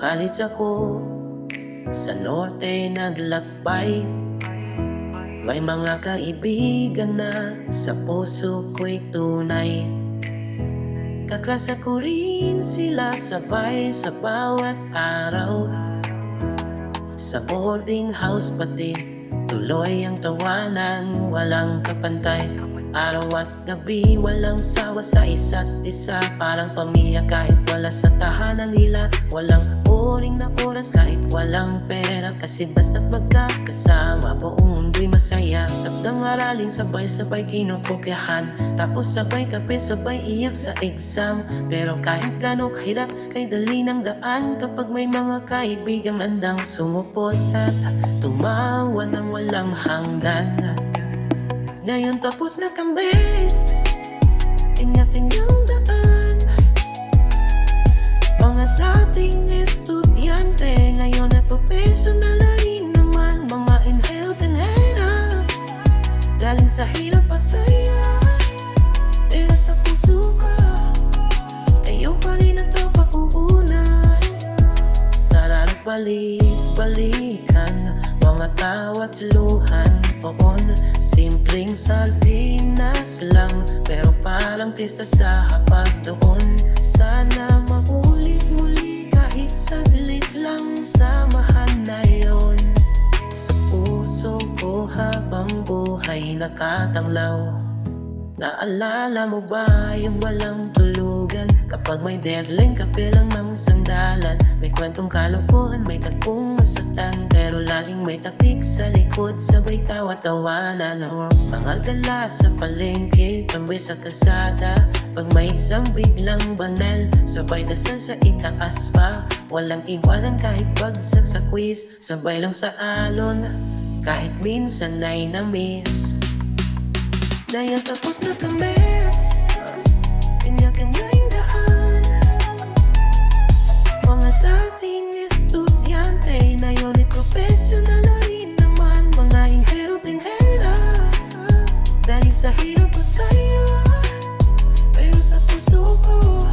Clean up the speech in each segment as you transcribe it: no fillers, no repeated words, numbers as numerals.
college ako, sa norte naglakbay. May mga kaibigan na sa puso ko'y tunay. Kaklase ko rin sila sabay sa bawat araw. Sa boarding house pati tuloy ang tawanan, walang kapantay. Araw at gabi walang sawa sa isa't isa, parang pamilya kahit wala sa tahanan nila. Walang uring na oras kahit walang pera, kasi basta't magkakasama buong mundo'y masaya. Tapdang araling sabay-sabay kinukopyahan, tapos sabay kape sabay iyak sa exam. Pero kahit gano'ng hirap kay dali ng daan, kapag may mga kaibigang handang sumupot at tumawa ng walang hanggan. Ngayon tapos na kami, kanya-kanyang daan. Mga dating estudyante, ngayon ay professional na rin naman. Mga in health and health, galing sa hirap at saya. Pero sa puso ko, kayo pa rin ang pag-uunan. Sarap balik-balikan, mga tawa't luhan poon. Simpleng sardinas lang, pero parang pista sa hapag doon. Sana maulit muli kahit saglit lang, samahan na yon. Sa puso ko habang buhay nakatanglaw. Naalala mo ba yung walang tulugan? Kapag may deadline kape lang ng sandalan. May kwentong kalokohan, may tagpong masastan, pero laging may tapik sa likod, sabay tawa-tawanan. Mga gala sa palengke, tambay sa kalsada. Pag may isang biglang banal, sabay dasal sa itaas pa. Walang iwanan kahit bagsak sa quiz, sabay lang sa alon, kahit minsan ay na-miss. Dahil tapos na kami, kanya-kanya yung daan. Mga dating estudyante, na yun ay professional na rin naman. Mga inghero-tinghera, dahil sa hirap at saya. Pero sa puso ko,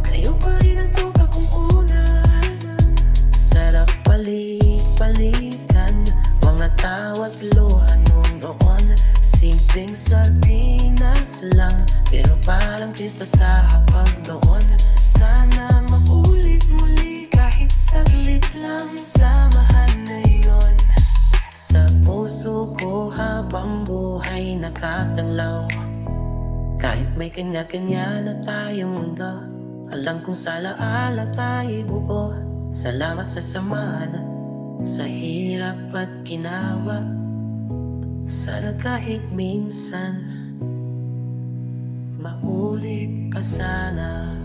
kayo pa rin ang tuka kong unan. Sarap balik-balikan, mga tawa't luha noon doon. Simpleng sardinas lang, pero parang pista sa hapag doon. Sana maulit muli kahit saglit lang, samahan na yon. Sa puso ko habang buhay nakatanglaw. Kahit may kanya-kanya na tayong mundo, alam kong sa alaala tayo'y buo. Salamat sa samahan, sa hirap at ginawa. Sana kahit minsan maulit ka sana.